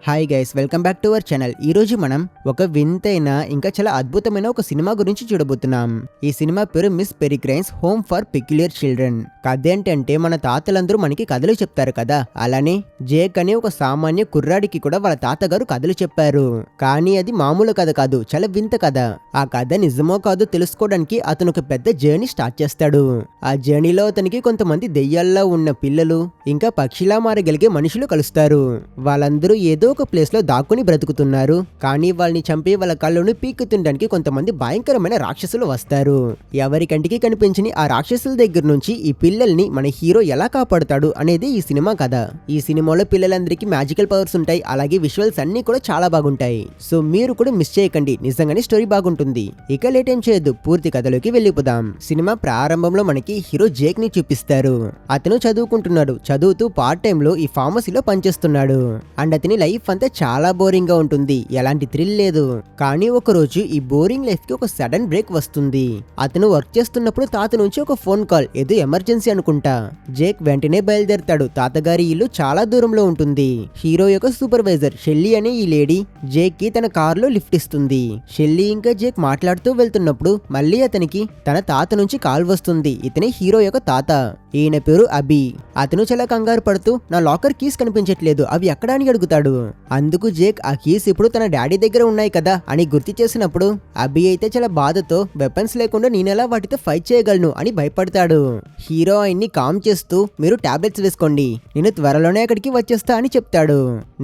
Hi guys, welcome back to our channel. ఈ రోజు మనం ఒక వింతైన ఇంకా చాలా అద్భుతమైన ఒక సినిమా గురించి చూడబోతున్నాం. ఈ సినిమా పేరు Miss Peregrine's Home for Peculiar Children. కథ ఏంటంటే మన తాతలందరూ మనకి కథలు చెప్తారు కదా, అలానే జేక్ అనే ఒక సామాన్య కుర్రాడికి కూడా వాళ్ళ తాతగారు కథలు చెప్పారు. కానీ అది మామూలు కథ కాదు, చాలా వింత కథ. ఆ కథ నిజమో కాదో తెలుసుకోవడానికి అతను ఒక పెద్ద జర్నీ స్టార్ట్ చేస్తాడు. ఆ జర్నీలో అతనికి కొంతమంది దెయ్యాల్లో ఉన్న పిల్లలు ఇంకా పక్షిలా మారగలిగే మనుషులు కలుస్తారు. వాళ్ళందరూ ఏదో ఒక ప్లేస్ లో దాక్కుని బ్రతుకుతున్నారు. కానీ వాళ్ళని చంపి వాళ్ళ కళ్ళను పీక్కుతుండడానికి కొంతమంది భయంకరమైన రాక్షసులు వస్తారు. ఎవరి కంటికి కనిపించని ఆ రాక్షసుల దగ్గర నుంచి ఈ పిల్లల్ని మన హీరో ఎలా కాపాడుతాడు అనేది ఈ సినిమా కథ. ఈ సినిమాలో పిల్లలందరికీ మ్యాజికల్ పవర్స్ ఉంటాయి, అలాగే విజువల్స్ అన్ని కూడా చాలా బాగుంటాయి. సో మీరు కూడా మిస్ చేయకండి, నిజంగానే స్టోరీ బాగుంటుంది. ఇక లేట్ ఏం చేయొద్దు, పూర్తి కథలోకి వెళ్ళిపోదాం. సినిమా ప్రారంభంలో మనకి హీరో జేక్ ని చూపిస్తారు. అతను చదువుకుంటున్నాడు. చదువుతూ పార్ట్ టైం లో ఈ ఫార్మసీలో పనిచేస్తున్నాడు. అండ్ అతని లైఫ్ అంతా చాలా బోరింగ్ గా ఉంటుంది, ఎలాంటి థ్రిల్ లేదు. కానీ ఒక రోజు ఈ బోరింగ్ లైఫ్ కి ఒక సడన్ బ్రేక్ వస్తుంది. అతను వర్క్ చేస్తున్నప్పుడు తాత నుంచి ఒక ఫోన్ కాల్, ఏదో ఎమర్జెన్సీ అనుకుంటా. జేక్ వెంటనే బయలుదేరతాడు. తాతగారి ఇల్లు చాలా దూరంలో ఉంటుంది. హీరో యొక్క సూపర్వైజర్ షెల్లీ అనే ఈ లేడీ జేక్ కి తన కారులో లిఫ్ట్ ఇస్తుంది. షెల్లీ ఇంకా జేక్ మాట్లాడుతూ వెళ్తున్నప్పుడు మళ్ళీ అతనికి తన తాత నుంచి కాల్ వస్తుంది. ఇతనే హీరో యొక్క తాత. ఈయన పేరు అబి. అతను చాలా కంగారు పడుతూ నా లాకర్ కీస్ కనిపించట్లేదు, అవి ఎక్కడ అని అడుగుతాడు. అందుకు జేక్ ఆ కీస్ ఇప్పుడు తన డాడీ దగ్గర ఉన్నాయి కదా అని గుర్తు చేసినప్పుడు అబి అయితే చాలా బాధతో వెపన్స్ లేకుండా నేనెలా వాటితో ఫైట్ చేయగలను అని భయపడతాడు. హీరో ఆయన్ని కామ్ చేస్తూ మీరు టాబ్లెట్స్ వేసుకోండి, నేను త్వరలోనే అక్కడికి వచ్చేస్తా అని చెప్తాడు.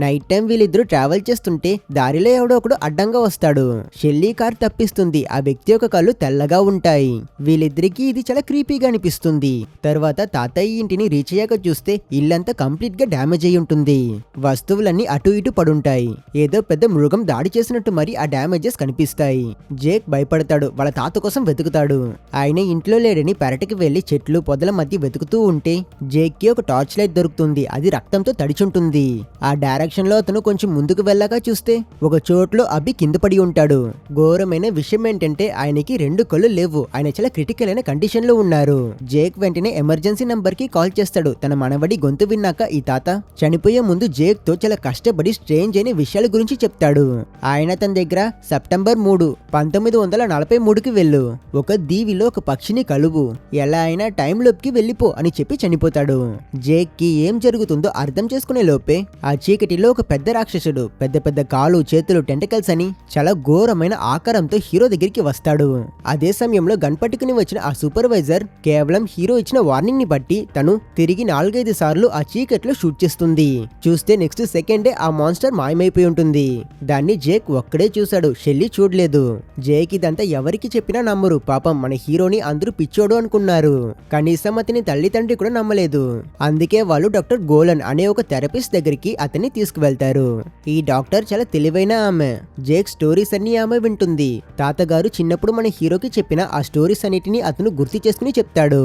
నైట్ టైం వీళ్ళిద్దరూ ట్రావెల్ చేస్తుంటే దారిలో ఎవడో ఒకడు అడ్డంగా వస్తాడు. షెల్లీ కార్ తప్పిస్తుంది. ఆ వ్యక్తి యొక్క కళ్ళు తెల్లగా ఉంటాయి. వీళ్ళిద్దరికి ఇది చాలా క్రీపీగా అనిపిస్తుంది. తర్వాత తాతయ్య ఇంటిని రీచ్ అయ్యాక చూస్తే ఇల్లంతా కంప్లీట్ గా డ్యామేజ్ అయి ఉంటుంది. వస్తువులన్నీ అటు ఇటు పడుంటాయి. ఏదో పెద్ద మృగం దాడి చేసినట్టు మరి ఆ డ్యామేజెస్ కనిపిస్తాయి. జేక్ భయపడతాడు. వాళ్ళ తాత కోసం వెతుకుతాడు. ఆయన ఇంట్లో లేడని పెరటికి వెళ్లి చెట్లు పొదల మధ్య వెతుకుతూ ఉంటే జేక్ కి ఒక టార్చ్ లైట్ దొరుకుతుంది. అది రక్తంతో తడిచుంటుంది. ఆ డైరెక్షన్ లో అతను కొంచెం ముందుకు వెళ్ళాక చూస్తే ఒక చోట్లో అబ్బి కింద పడి ఉంటాడు. ఘోరమైన విషయం ఏంటంటే ఆయనకి 2 కళ్ళు లేవు. ఆయన చాలా క్రిటికల్ అయిన కండిషన్ లో ఉన్నారు. జేక్ వెంటనే ఎమర్జెన్సీ నంబర్ కి కాల్ చేస్తాడు. తన మనవడి గొంతు విన్నాక ఈ తాత చనిపోయే ముందు జేక్ తో చాలా కష్టపడి స్ట్రేంజ్ అయిన విషయాల గురించి చెప్తాడు. ఆయన తన దగ్గర సెప్టెంబర్ 3, 1943కి వెళ్ళు, ఒక దీవిలో ఒక పక్షిని కలువు, ఎలా అయినా టైం లోపుకి వెళ్ళిపో అని చెప్పి చనిపోతాడు. జేక్ కి ఏం జరుగుతుందో అర్థం చేసుకునే లోపే ఆ చీకటిలో ఒక పెద్ద రాక్షసుడు పెద్ద పెద్ద కాలు చేతులు టెంటకల్స్ అని చాలా ఘోరమైన ఆకారంతో హీరో దగ్గరికి వస్తాడు. అదే సమయంలో గన్ పట్టుకుని వచ్చిన ఆ సూపర్వైజర్ కేవలం హీరో ఇచ్చిన వార్నింగ్ ని బట్టి తను తిరిగి 4-5 సార్లు ఆ చీకట్లో షూట్ చేస్తుంది. చూస్తే నెక్స్ట్ సెకండే ఆ మాన్స్టర్ మాయమైపోయి ఉంటుంది. దాన్ని జేక్ ఒక్కడే చూశాడు, షెల్లీ చూడలేదు. జేక్ ఇదంతా ఎవరికి చెప్పినా నమ్మరు. పాపం మన హీరోని అందరూ పిచ్చోడు అనుకున్నారు. కనీసం అతని తల్లిదండ్రి కూడా నమ్మలేదు. అందుకే వాళ్ళు డాక్టర్ గోలన్ అనే ఒక థెరపిస్ట్ దగ్గరికి అతన్ని తీసుకువెళ్తారు. ఈ డాక్టర్ చాలా తెలివైన ఆమె. జేక్ స్టోరీస్ అన్ని ఆమె వింటుంది. తాతగారు చిన్నప్పుడు మన హీరోకి చెప్పిన ఆ స్టోరీస్ అన్నిటిని అతను గుర్తు చేసుకుని చెప్తాడు.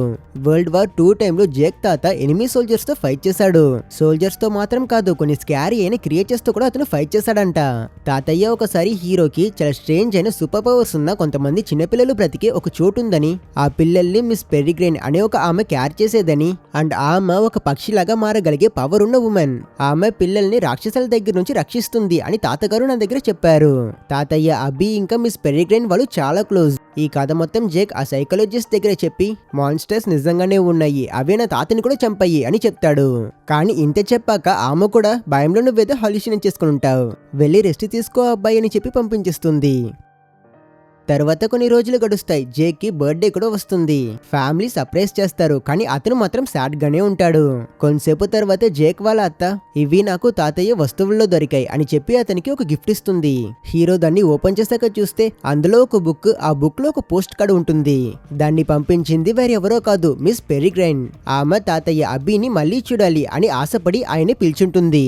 వరల్డ్ వార్ 2 టైంలో జేక్ తాత ఎనిమీ సోల్జర్స్ తో ఫైట్ చేశాడు. సోల్జర్స్ తో మాత్రం కాదు, కొన్ని స్కారీ అయిన క్రియేచర్స్ తో కూడా అతను ఫైట్ చేశాడంట. తాతయ్య ఒకసారి హీరోకి చాలా స్ట్రేంజ్ అయిన సూపర్ పవర్స్ ఉన్న కొంతమంది చిన్నపిల్లలు బ్రతికే ఒక చోటు ఉందని, ఆ పిల్లల్ని మిస్ పెరిగ్రైన్ అనే ఒక ఆమె క్యార్ చేసేదని, అండ్ ఆమె ఒక పక్షిలాగా మారగలిగే పవర్ ఉన్న ఉమెన్. ఆమె పిల్లల్ని రాక్షసుల దగ్గర నుంచి రక్షిస్తుంది అని తాతగారు నా దగ్గర చెప్పారు. తాతయ్య అబి ఇంకా మిస్ పెరిగ్రైన్ వాళ్ళు చాలా క్లోజ్. ఈ కథ మొత్తం జేక్ ఆ సైకాలజిస్ట్ దగ్గర చెప్పి మాన్స్టర్స్ నిజంగానే ఉన్నాయి, అవే నా తాతని కూడా చంపాయి అని చెప్తాడు. కానీ ఇంత చెప్పాక ఆమె కూడా భయంలో నువ్వేదో హాల్యూసినేట్ చేసుకుని ఉంటావు, వెళ్ళి రెస్ట్ తీసుకో అబ్బాయి అని చెప్పి పంపించేస్తుంది. తర్వాత కొన్ని రోజులు గడుస్తాయి. జేక్ కి బర్త్డే కూడా వస్తుంది. ఫ్యామిలీ సర్ప్రైజ్ చేస్తారు, కానీ అతను మాత్రం సాడ్ గానే ఉంటాడు. కొంతసేపు తర్వాత జేక్ వాళ్ళ అత్త ఇవి నాకు తాతయ్య వస్తువుల్లో దొరికాయి అని చెప్పి అతనికి ఒక గిఫ్ట్ ఇస్తుంది. హీరో దాన్ని ఓపెన్ చేశాక చూస్తే అందులో ఒక బుక్, ఆ బుక్ లో ఒక పోస్ట్ కార్డ్ ఉంటుంది. దాన్ని పంపించింది వేరెవరో కాదు, మిస్ పెరిగ్రైన్. ఆమె తాతయ్య అబ్బిని మళ్ళీ చూడాలి అని ఆశపడి ఆయన్ని పిలుచుంటుంది.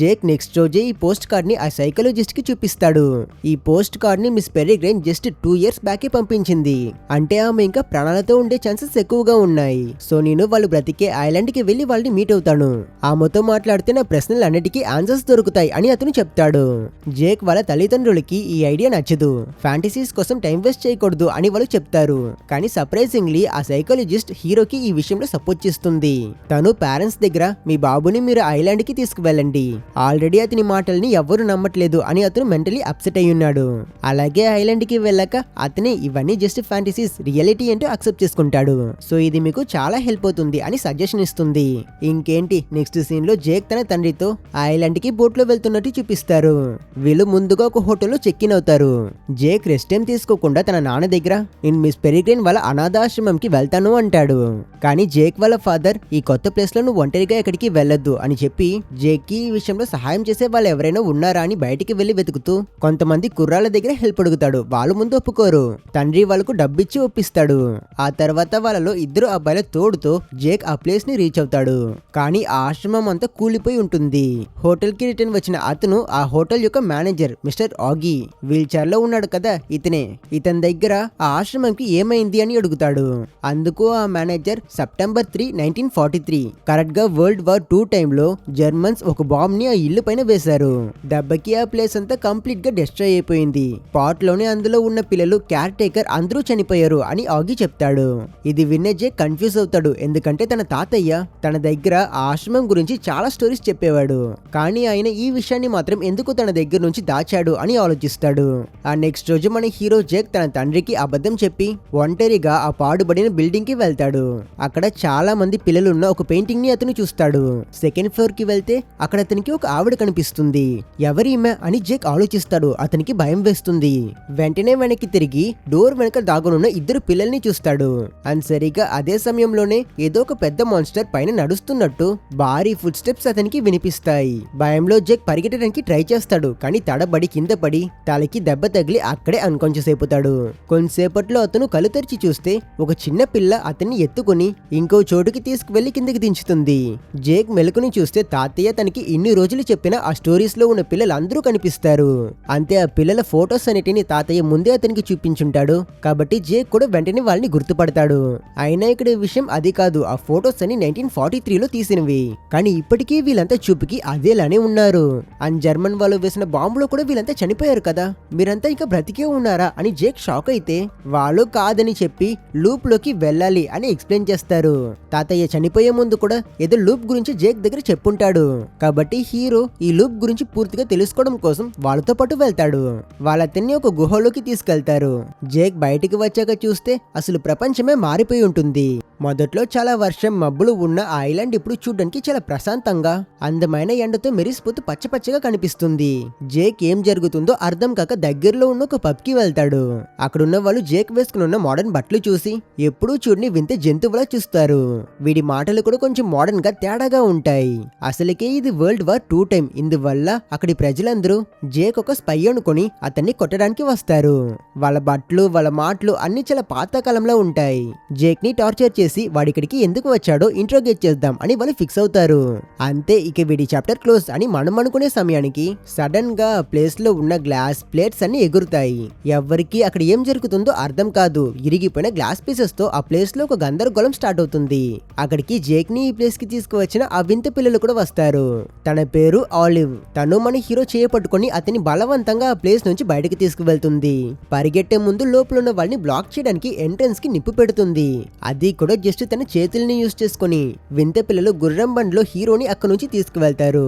జేక్ నెక్స్ట్ రోజే ఈ పోస్ట్ కార్డ్ ని ఆ సైకాలజిస్ట్ కి చూపిస్తాడు. ఈ పోస్ట్ కార్డ్ ని మిస్ పెరిగ్రైన్ జస్ట్ 2 years బ్యాకే పంపించింది. అంటే ఆమె ఇంకా ప్రాణాలతో ఉండే ఛాన్సెస్ ఎక్కువగా ఉన్నాయి. సో నేను వాళ్ళు బ్రతికే ఐలాండ్ కి వెళ్లి వాళ్ళని మీట్ అవుతాను. ఆమెతో మాట్లాడితే నా ప్రశ్నలు అన్నిటికీ ఆన్సర్స్ దొరుకుతాయి అని అతను చెప్తాడు. జేక్ వాళ్ళ తల్లిదండ్రులకి ఈ ఐడియా నచ్చదు. ఫ్యాంటసీస్ కోసం టైం వేస్ట్ చేయకూడదు అని వాళ్ళు చెప్తారు. కానీ సర్ప్రైజింగ్లీ ఆ సైకాలజిస్ట్ హీరోకి ఈ విషయంలో సపోర్ట్ చేస్తుంది. తను పేరెంట్స్ దగ్గర మీ బాబుని మీరు ఐలాండ్ కి తీసుకువెళ్ళండి, ఆల్రెడీ అతని మాటల్ని ఎవ్వరు నమ్మట్లేదు అని అతను మెంటలీ అప్సెట్ అయి ఉన్నాడు. అలాగే ఐలాండ్ కి వెళ్ళాక అతనే ఇవన్నీ జస్ట్ ఫ్యాంటసీస్, రియాలిటీ ఏంటో అక్సెప్ట్ చేసుకుంటాడు. సో ఇది మీకు చాలా హెల్ప్ అవుతుంది అని సజెషన్ ఇస్తుంది. ఇంకేంటి నెక్స్ట్ సీన్ లో జేక్ తన తండ్రితో ఐలాండ్ కి బోట్ లో వెళ్తున్నట్టు చూపిస్తారు. వీళ్ళు ముందుగా ఒక హోటల్లో చెక్ ఇన్ అవుతారు. జేక్ రెస్ట్ టైం తీసుకోకుండా తన నాన్న దగ్గర నేను మిస్ పెరిగ్రైన్ వాళ్ళ అనాథాశ్రమంకి వెళ్తాను అంటాడు. కానీ జేక్ వాళ్ళ ఫాదర్ ఈ కొత్త ప్లేస్ లో నువ్వు ఒంటరిగా ఎక్కడికి వెళ్ళొద్దు అని చెప్పి జేక్ కి ఈ విషయంలో సహాయం చేసే వాళ్ళు ఎవరైనా ఉన్నారా అని బయటికి వెళ్లి వెతుకుతూ కొంతమంది కుర్రాళ్ళ దగ్గర హెల్ప్ అడుగుతాడు. వాళ్ళు ముందు ఒప్పుకోరు. తండ్రి వాళ్ళకు డబ్బిచ్చి ఒప్పిస్తాడు. ఆ తర్వాత వాళ్ళలో ఇద్దరు అబ్బాయిల తోడుతో జేక్ ఆ ప్లేస్ ని రీచ్ అవుతాడు. కానీ ఆ ఆశ్రమం అంతా కూలిపోయి ఉంటుంది. హోటల్ కి రిటర్న్ వచ్చిన అతను ఆ హోటల్ యొక్క మేనేజర్ మిస్టర్ ఆగి వీల్ చైర్ లో ఉన్నాడు కదా ఇతనే. ఇతని దగ్గర ఆ ఆశ్రమంకి ఏమైంది అని అడుగుతాడు. అందుకు ఆ మేనేజర్ సెప్టెంబర్ 3, 1943 కరెక్ట్ గా వరల్డ్ వార్ 2 టైంలో జర్మన్స్ ఒక బాంబ్ ని ఆ ఇల్లు పైన వేశారు. దెబ్బకి ఆ ప్లేస్ అంతా కంప్లీట్ గా డిస్ట్రాయ్ అయిపోయింది. పాట్ లోనే అందులో ఉన్న పిల్లలు, కేర్ టేకర్ అందరూ చనిపోయారు అని ఆగి చెప్తాడు. ఇది విన్న జేక్ కన్ఫ్యూజ్ అవుతాడు. ఎందుకంటే తన తాతయ్య తన దగ్గర ఆ ఆశ్రమం గురించి చాలా స్టోరీస్ చెప్పేవాడు. కానీ ఆయన ఈ విషయాన్ని మాత్రం ఎందుకు తన దగ్గర నుంచి దాచాడు అని ఆలోచిస్తాడు. ఆ నెక్స్ట్ రోజు మన హీరో జేక్ తన తండ్రికి అబద్ధం చెప్పి ఒంటరిగా ఆ పాడుబడిన బిల్డింగ్ కి వెళ్తాడు. అక్కడ చాలా మంది పిల్లలున్న ఒక పెయింటింగ్ ని అతను చూస్తాడు. సెకండ్ ఫ్లోర్ కి వెళ్తే అక్కడ అతనికి ఒక ఆవిడ కనిపిస్తుంది. ఎవరీమె అని జేక్ ఆలోచిస్తాడు. అతనికి భయం వేస్తుంది. వెంటనే వెనక్కి తిరిగి డోర్ వెనక దాగునున్న ఇద్దరు పిల్లల్ని చూస్తాడు. అండ్ సరిగా అదే సమయంలోనే ఏదో ఒక పెద్ద మాన్స్టర్ పైన నడుస్తున్నట్టు భారీ ఫుట్ స్టెప్స్ అతనికి వినిపిస్తాయి. భయంలో జేక్ పరిగెట్టడానికి ట్రై చేస్తాడు. కానీ తడబడి కింద పడి తలకి దెబ్బ తగిలి అక్కడే అన్కాన్షియస్ అయిపోతాడు. కొంతసేపట్లో అతను కళ్ళు తెరిచి చూస్తే ఒక చిన్న పిల్ల అతన్ని ఎత్తుకుని ఇంకో చోటుకి తీసుకువెళ్లి కిందకి దించుతుంది. జేక్ మెలకుని చూస్తే తాతయ్య తనకి ఇన్ని రోజులు చెప్పిన ఆ స్టోరీస్ లో ఉన్న పిల్లలందరూ కనిపిస్తారు. అంతే ఆ పిల్లల ఫోటోస్ అన్నిటిని తాతయ్య ముందే అతనికి చూపించుంటాడు. కాబట్టి జేక్ కూడా వెంటనే వాళ్ళని గుర్తుపడతాడు. అయినా ఇక్కడ విషయం అది కాదు. ఆ ఫోటోస్ అని 1943లో తీసినవి. కానీ ఇప్పటికీ వీళ్ళంతా చూపుకి అదేలానే ఉన్నారు. అండ్ జర్మన్ వాళ్ళు వేసిన బాంబులో కూడా వీళ్ళంతా చనిపోయారు కదా, మీరంతా ఇంకా బ్రతికే ఉన్నారా అని జేక్ షాక్ అయితే వాళ్ళు కాదని చెప్పి లూప్ లోకి వెళ్ళాలి అని ఎక్స్ప్లెయిన్ చేస్తారు. తాతయ్య చనిపోయే ముందు కూడా ఏదో లూప్ గురించి జేక్ దగ్గర చెప్పుంటాడు. కాబట్టి హీరో ఈ లూప్ గురించి పూర్తిగా తెలుసుకోవడం కోసం వాళ్ళతో పాటు వెళ్తాడు. వాళ్ళతన్ని ఒక గుహలోకి తీసుకెళ్తారు. జేక్ బయటికి వచ్చాక చూస్తే అసలు ప్రపంచమే మారిపోయి ఉంటుంది. మొదట్లో చాలా వర్షం మబ్బులు ఉన్న ఆ ఐలాండ్ ఇప్పుడు చూడడానికి చాలా ప్రశాంతంగా అందమైన ఎండతో మెరిసిపోతూ పచ్చపచ్చగా కనిపిస్తుంది. జేక్ ఏం జరుగుతుందో అర్థం కాక దగ్గరలో ఉన్న ఒక పబ్ కి వెళ్తాడు. అక్కడున్న వాళ్ళు జేక్ వేసుకుని ఉన్న మోడర్న్ బట్టలు చూసి ఎప్పుడూ చూడని వింత జంతువులా చూస్తారు. వీడి మాటలు కూడా కొంచెం మోడర్న్ గా తేడాగా ఉంటాయి. అసలుకే ఇది వరల్డ్ వార్ 2 టైం. ఇందువల్ల అక్కడి ప్రజలందరూ జేక్ ఒక స్పై అనుకుని అతన్ని కొట్టడానికి వస్తారు. వాళ్ళ బట్టలు వాళ్ళ మాటలు అన్ని చాలా పాతకాలంలో ఉంటాయి. జేక్ ని టార్చర్ చేసి వాడిక్కడికి ఎందుకు వచ్చాడో ఇంట్రోగేట్ చేద్దాం అని వాళ్ళు ఫిక్స్ అవుతారు. అంతే ఇక వీడి చాప్టర్ క్లోజ్ అని మనం అనుకునే సమయానికి సడన్ గా ప్లేస్ లో ఉన్న గ్లాస్ ప్లేట్స్ అన్ని ఎగురుతాయి. ఎవ్వరికి అక్కడ ఏం జరుగుతుందో అర్థం కాదు. ఇరిగిపోయిన గ్లాస్ పీసెస్ తో ఆ ప్లేస్ లో ఒక గందరగోళం స్టార్ట్ అవుతుంది. అక్కడికి జేక్ ని ఈ ప్లేస్ కి తీసుకువచ్చిన ఆ వింత పిల్లలు కూడా వస్తారు. తన పేరు ఆలివ్. తను మన హీరో చేయపట్టుకుని అతని బలవంతంగా ఆ ప్లేస్ నుంచి బయటకు తీసుకువెళ్తుంది. పరిగెట్టే ముందు లోపల ఉన్న వాళ్ళని బ్లాక్ చేయడానికి ఎంట్రన్స్ కి నిప్పు పెడుతుంది. అది కూడా జస్ట్ తన చేతుల్ని యూజ్ చేసుకుని. వింత పిల్లలు గుర్రం బండిలో హీరోని అక్కడి నుంచి తీసుకువెళ్తారు.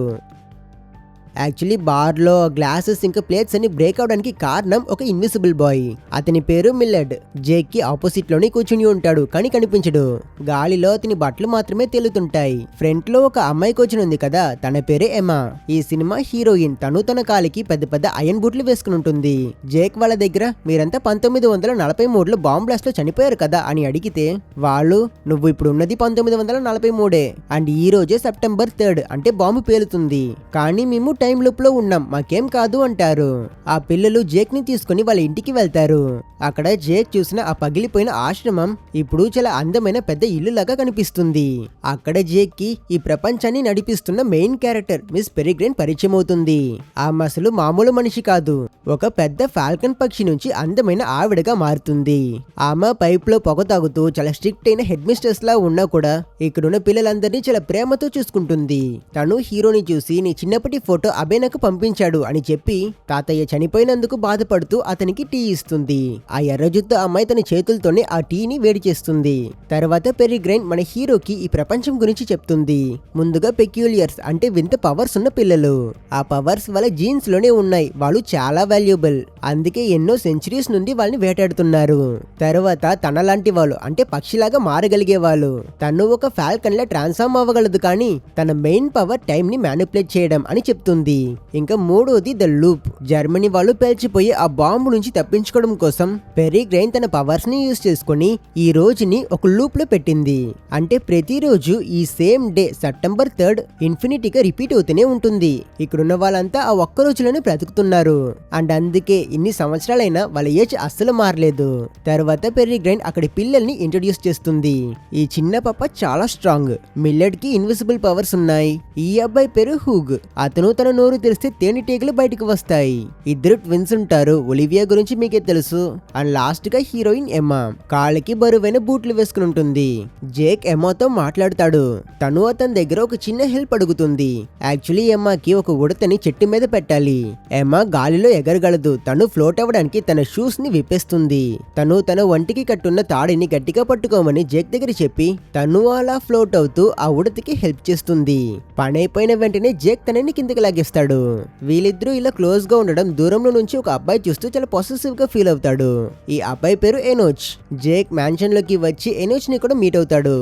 యాక్చువల్లీ బార్ లో గ్లాసెస్ ఇంకా ప్లేట్స్ అన్ని బ్రేక్ అవడానికి కారణం ఒక ఇన్విజిబుల్ బాయ్. అతని పేరు మిల్లెడ్. జేక్ కి ఆపోజిట్ లోనే కూర్చుని ఉంటాడు కానీ కనిపించడు. గాలిలో అతని బట్టలు మాత్రమే తేలుతుంటాయి. ఫ్రంట్ లో ఒక అమ్మాయి కూర్చుని ఉంది కదా, తన పేరే ఎమా. ఈ సినిమా హీరోయిన్. తను తన కాలికి పెద్ద పెద్ద ఐరన్ బూట్లు వేసుకుని ఉంటుంది. జేక్ వాళ్ళ దగ్గర మీరంతా 1943లో బాంబ్ బ్లాస్ట్ లో చనిపోయారు కదా అని అడిగితే వాళ్ళు నువ్వు ఇప్పుడు ఉన్నది 1943 అండ్ ఈ రోజే సెప్టెంబర్ 3 అంటే బాంబు పేలుతుంది. కానీ మేము టైం లూప్ లో ఉన్నాం, మాకేం కాదు అంటారు. ఆ పిల్లలు జేక్ ని తీసుకుని వాళ్ళ ఇంటికి వెళ్తారు. అక్కడ జేక్ చూసిన ఆ పగిలిపోయిన ఆశ్రమం ఇప్పుడు చాలా అందమైన పెద్ద ఇల్లులాగా కనిపిస్తుంది. అక్కడ జేక్ కి ఈ ప్రపంచాన్ని నడిపిస్తున్న మెయిన్ క్యారెక్టర్ మిస్ పెరిగ్రైన్ పరిచయం అవుతుంది. ఆమె అసలు మామూలు మనిషి కాదు, ఒక పెద్ద ఫాల్కన్ పక్షి నుంచి అందమైన ఆవిడగా మారుతుంది. ఆమె పైప్ లో పొగ తాగుతూ చాలా స్ట్రిక్ట్ అయిన హెడ్ మిస్ట్రెస్ లా ఉన్నా కూడా ఇక్కడున్న పిల్లలందరినీ చాలా ప్రేమతో చూసుకుంటుంది. తను హీరోని చూసి నీ చిన్నప్పటి ఫోటో అబే నాకు పంపించాడు అని చెప్పి తాతయ్య చనిపోయినందుకు బాధపడుతూ అతనికి టీ ఇస్తుంది. ఆ ఎర్రజుత్తు అమ్మాయి తన చేతులతోనే ఆ టీని వేడి చేస్తుంది. తర్వాత పెరిగ్రైన్ మన హీరోకి ఈ ప్రపంచం గురించి చెప్తుంది. ముందుగా పెక్యూలియర్స్ అంటే వింత పవర్స్ ఉన్న పిల్లలు. ఆ పవర్స్ వాళ్ళ జీన్స్ లోనే ఉన్నాయి, వాళ్ళు చాలా వాల్యుబుల్, అందుకే ఎన్నో సెంచరీస్ నుండి వాళ్ళని వేటాడుతున్నారు. తర్వాత తనలాంటి వాళ్ళు అంటే పక్షిలాగా మారగలిగే వాళ్ళు. తను ఒక ఫాల్కన్ లా ట్రాన్స్ఫార్మ్ అవ్వగలదు, కానీ తన మెయిన్ పవర్ టైం ని మ్యానిపులేట్ చేయడం అని చెప్తుంది. ఇంకా మూడోది ద లూప్. జర్మనీ వాళ్ళు పేల్చిపోయి ఆ బాంబు నుంచి తప్పించుకోవడం కోసం పెరిగ్రైన్ తన పవర్స్ ని యూజ్ చేసుకుని ఈ రోజుని ఒక లూప్ లో పెట్టింది. అంటే ప్రతిరోజు ఈ సేమ్ డే సెప్టెంబర్ 3 ఇన్ఫినిటీగా రిపీట్ అవుతూనే ఉంటుంది. ఇక్కడున్న వాళ్ళంతా ఆ ఒక్క రోజులోనే బ్రతుకుతున్నారు. అండ్ అందుకే ఇన్ని సంవత్సరాలైనా వాళ్ళ ఏజ్ అస్సలు మారలేదు. తర్వాత పెరిగ్రైన్ అక్కడి పిల్లల్ని ఇంట్రొడ్యూస్ చేస్తుంది. ఈ చిన్న పాప చాలా స్ట్రాంగ్, మిల్లెట్ కి ఇన్విజిబుల్ పవర్స్ ఉన్నాయి. ఈ అబ్బాయి పేరు హూగ్, అతను తన నోరు తెరిస్తే తేనెటీగలు బయటకు వస్తాయి. ఇద్దరు ట్విన్స్ ఉంటారు, ఒలివియా గురించి మీకే తెలుసు. అండ్ లాస్ట్ గా హీరోయిన్ ఎమ్మా, కాళ్ళకి బరువైన బూట్లు వేసుకుని ఉంటుంది. జేక్ ఎమ్మాతో మాట్లాడుతాడు. తను అతని దగ్గర ఒక చిన్న హెల్ప్ అడుగుతుంది. యాక్చువల్లీ ఎమ్మాకి ఒక ఉడతని చెట్టు మీద పెట్టాలి. ఎమ్మా గాలిలో ఎగరగలదు, తను ఫ్లోట్ అవ్వడానికి తన షూస్ ని విప్పేస్తుంది. తను తన ఒంటికి కట్టున్న తాడిని గట్టిగా పట్టుకోమని జేక్ దగ్గర చెప్పి తను అలా ఫ్లోట్ అవుతూ ఆ ఉడతకి హెల్ప్ చేస్తుంది. పనైపోయిన వెంటనే జేక్ తనని కిందకి లాగేస్తాడు. వీళ్ళిద్దరూ ఇలా క్లోజ్ గా ఉండడం దూరంలో నుంచి ఒక అబ్బాయి చూస్తూ చాలా పొసెసివ్ గా ఫీల్ అవుతాడు. ఈ అబ్బాయి పేరు ఎనోచ్. జేక్ మ్యాన్షన్ లోకి వచ్చి ఎనోచ్ ని కూడా మీట్ అవుతాడు.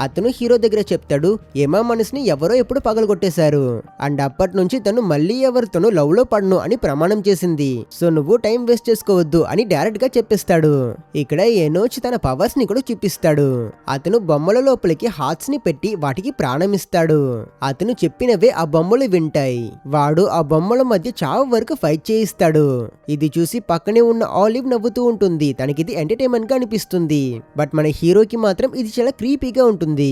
అతను హీరో దగ్గర చెప్తాడు, ఏమా మనసుని ఎవరో ఎప్పుడు పగలగొట్టేశారు అండ్ అప్పటి నుంచి తను మళ్ళీ ఎవరితోనూ లవ్ లో పడను అని ప్రమాణం చేసింది. సో నువ్వు టైం వేస్ట్ చేసుకోవద్దు అని డైరెక్ట్ గా చెప్పిస్తాడు. ఇక్కడ ఎనోచ్ తన పవర్స్ ని కూడా చూపిస్తాడు. అతను బొమ్మల లోపలికి హార్ట్స్ ని పెట్టి వాటికి ప్రాణమిస్తాడు. అతను చెప్పినవే ఆ బొమ్మలు వింటాయి. వాడు ఆ బొమ్మల మధ్య చావు వరకు ఫైట్ చేయిస్తాడు. ఇది చూసి పక్కనే ఉన్న ఆలివ్ నవ్వుతూ ఉంటుంది. తనకిది ఎంటర్టైన్మెంట్ గా అనిపిస్తుంది. బట్ మన హీరోకి మాత్రం ఇది చాలా క్రీపీగా ఉంటుంది.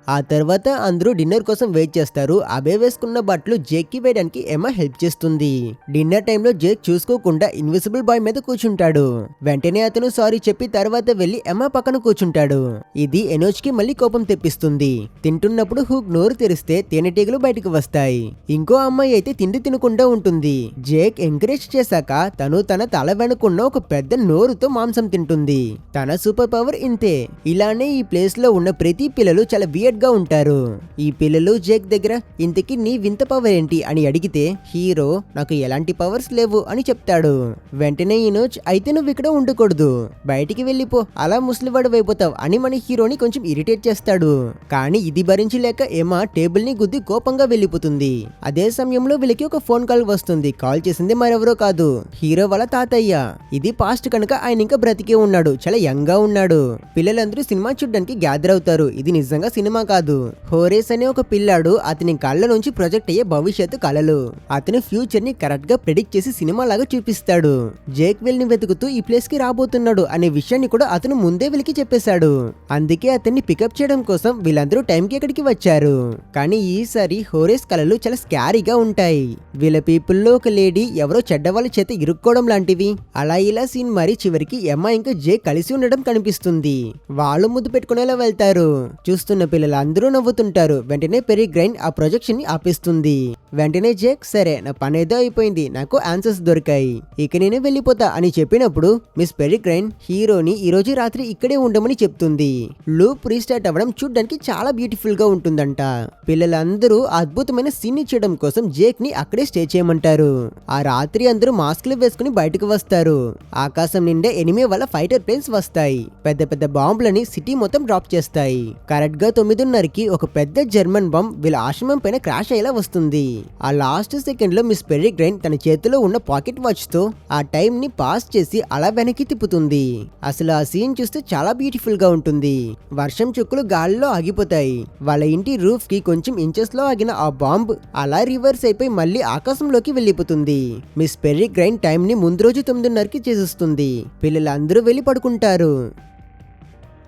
ఆ తర్వాత అందరూ డిన్నర్ కోసం వెయిట్ చేస్తారు. అబే వేసుకున్న బట్టలు జేక్ కి వేయడానికి ఎమ్మా హెల్ప్ చేస్తుంది. డిన్నర్ టైంలో జేక్ చూసుకోకుండా ఇన్విజిబుల్ బాయ్ మీద కూర్చుంటాడు. వెంటనే అతను సారీ చెప్పి తర్వాత వెళ్లి ఎమ్మా పక్కన కూర్చుంటాడు. ఇది ఎనోచ్ కి మళ్ళీ కోపం తెప్పిస్తుంది. తింటున్నప్పుడు హుక్ నోరు తెరిస్తే తేనెటీగలు బయటకు వస్తాయి. ఇంకో అమ్మాయి అయితే తిండి తినకుండా ఉంటుంది. జేక్ ఎంకరేజ్ చేశాక తను తన తల వెనుకున్న ఒక పెద్ద నోరుతో మాంసం తింటుంది. తన సూపర్ పవర్ ఇంతే. ఇలానే ఈ ప్లేస్ లో ఉన్న ప్రతి పిల్లలు చాలా వియర్డ్ గా ఉంటారు. ఈ పిల్లలు జేక్ దగ్గర ఇంతకీ నీ వింత పవర్ ఏంటి అని అడిగితే హీరో నాకు ఎలాంటి పవర్స్ లేవు అని చెప్తాడు. వెంటనే ఎనోచ్ అయితే నువ్వు ఇక్కడ ఉండకూడదు, బయటికి వెళ్ళిపో, అలా ముసలివాడు అయిపోతావు అని మన హీరోని కొంచెం ఇరిటేట్ చేస్తాడు. కానీ ఇది భరించలేక ఏమా టేబుల్ ని గుద్ది కోపంగా వెళ్ళిపోతుంది. అదే సమయంలో వీళ్ళకి ఒక ఫోన్ కాల్ వస్తుంది. కాల్ చేసింది మరెవరో కాదు, హీరో వాళ్ళ తాతయ్య. ఇది పాస్ట్ కనుక ఆయన ఇంకా బ్రతికే ఉన్నాడు, చాలా యంగ్ గా ఉన్నాడు. పిల్లలందరూ సినిమా చూడడానికి గ్యాదర్ అవుతారు. ఇది నిజంగా సినిమా కాదు. హోరేస్ అనే ఒక పిల్లాడు, అతని కళ్ళ నుంచి ప్రొజెక్ట్ అయ్యే భవిష్యత్తు కళలు. అతని ఫ్యూచర్ ని కరెక్ట్ గా ప్రెడిక్ట్ చేసి సినిమా లాగా చూపిస్తాడు. జేక్ వీళ్ళని వెతుకుతూ ఈ ప్లేస్ కి రాబోతున్నాడు అనే విషయాన్ని కూడా అతను ముందే వీళ్ళకి చెప్పేశాడు. అందుకే అతన్ని పికప్ చేయడం కోసం వీళ్ళందరూ టైంకి ఇక్కడికి వచ్చారు. కానీ ఈసారి హోరేస్ కళలు చాలా స్కారీగా ఉంటాయి. వీళ్ళ పీపుల్ లో ఒక లేడీ ఎవరో చెడ్డవాళ్ళ చేత ఇరుక్కోవడం లాంటివి. అలా ఇలా సీన్ మరి చివరికి ఎమ్మా ఇంకా జేక్ కలిసి ఉండడం కనిపిస్తుంది. వాళ్ళు ముద్దు పెట్టుకునేలా వెళ్తారు. చూస్తున్న పిల్లలు అందరూ నవ్వుతుంటారు. వెంటనే పెరిగ్రైన్ ఆ ప్రొజెక్షన్ ని ఆపేస్తుంది. వెంటనే జేక్ సరే నా పనేదో అయిపోయింది, నాకు ఆన్సర్స్ దొరికాయి, ఇక నేను వెళ్ళిపోతా అని చెప్పినప్పుడు మిస్ పెరిగ్రైన్ హీరోని ఈ రోజు రాత్రి ఇక్కడే ఉండమని చెప్తుంది. లూప్ రీస్టార్ట్ అవ్వడం చూడ్డానికి చాలా బ్యూటిఫుల్ గా ఉంటుందంట. పిల్లలందరూ అద్భుతమైన సీన్ చేయడం కోసం జేక్ ని అక్కడే స్టే చేయమంటారు. ఆ రాత్రి అందరూ మాస్క్లు వేసుకుని బయటకు వస్తారు. ఆకాశం నిండా ఎనిమి వల్ల ఫైటర్ ప్లేన్స్ వస్తాయి. పెద్ద పెద్ద బాంబులని సిటీ మొత్తం డ్రాప్ చేస్తాయి. కరెక్ట్ గా 9 9:30కి ఒక పెద్ద జర్మన్ బాంబ్ వీళ్ళ ఆశ్రమం పైన క్రాష్ అయ్యేలా వస్తుంది. ఆ లాస్ట్ సెకండ్ లో మిస్ పెరిగ్రైన్ తన చేతిలో ఉన్న పాకెట్ వాచ్ తో ఆ టైం ని పాస్ చేసి అలా వెనక్కి తిప్పుతుంది. అసలు ఆ సీన్ చూస్తే చాలా బ్యూటిఫుల్ గా ఉంటుంది. వర్షం చుక్కలు గాలిలో ఆగిపోతాయి. వాళ్ళ ఇంటి రూఫ్ కి కొంచెం ఇంచెస్ లో ఆగిన ఆ బాంబ్ అలా రివర్స్ అయిపోయి మళ్ళీ ఆకాశంలోకి వెళ్ళిపోతుంది. మిస్ పెరిగ్రైన్ టైం ని ముందు రోజు 9:30కి చేసేస్తుంది. పిల్లలందరూ వెళ్ళి పడుకుంటారు.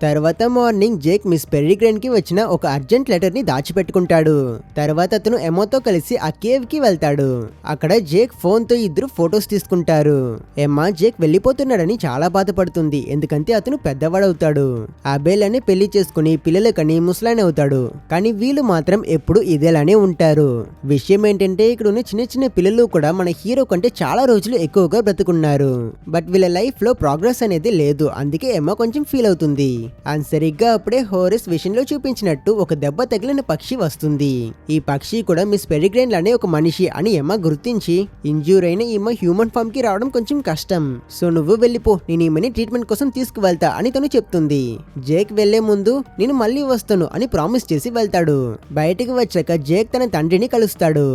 తర్వాత మార్నింగ్ జేక్ మిస్ పెరిగ్రైన్ కి వచ్చిన ఒక అర్జెంట్ లెటర్ ని దాచిపెట్టుకుంటాడు. తర్వాత అతను ఎమ్మతో కలిసి ఆ కేవ్ కి వెళ్తాడు. అక్కడ జేక్ ఫోన్ తో ఇద్దరు ఫొటోస్ తీసుకుంటారు. ఎమ్మా జేక్ వెళ్ళిపోతున్నాడని చాలా బాధపడుతుంది. ఎందుకంటే అతను పెద్దవాడవుతాడు. అబేల్ అని పెళ్లి చేసుకుని పిల్లలకని ముసలాయన అవుతాడు. కానీ వీళ్ళు మాత్రం ఎప్పుడు ఇదేలానే ఉంటారు. విషయం ఏంటంటే ఇక్కడ ఉన్న చిన్న చిన్న పిల్లలు కూడా మన హీరో కంటే చాలా రోజులు ఎక్కువగా బ్రతుకున్నారు. బట్ వీళ్ళ లైఫ్ లో ప్రోగ్రెస్ అనేది లేదు. అందుకే ఎమ్మా కొంచెం ఫీల్ అవుతుంది. అండ్ సరిగ్గా అప్పుడే హోరస్ విషయంలో చూపించినట్టు ఒక దెబ్బ తగిలిన పక్షి వస్తుంది. ఈ పక్షి కూడా మిస్ పెరిగ్రైన్ లానే ఒక మనిషి అని ఎమ్మా గుర్తించి ఇంజ్యూర్ అయిన ఈమె హ్యూమన్ ఫామ్ కి రావడం కొంచెం కష్టం. సో నువ్వు వెళ్ళిపో, నేను ఈమెని ట్రీట్మెంట్ కోసం తీసుకువెళ్తా అని తను చెప్తుంది. జేక్ వెళ్లే ముందు నేను మళ్ళీ వస్తాను అని ప్రామిస్ చేసి వెళ్తాడు. బయటికి వచ్చాక జేక్ తన తండ్రిని కలుస్తాడు.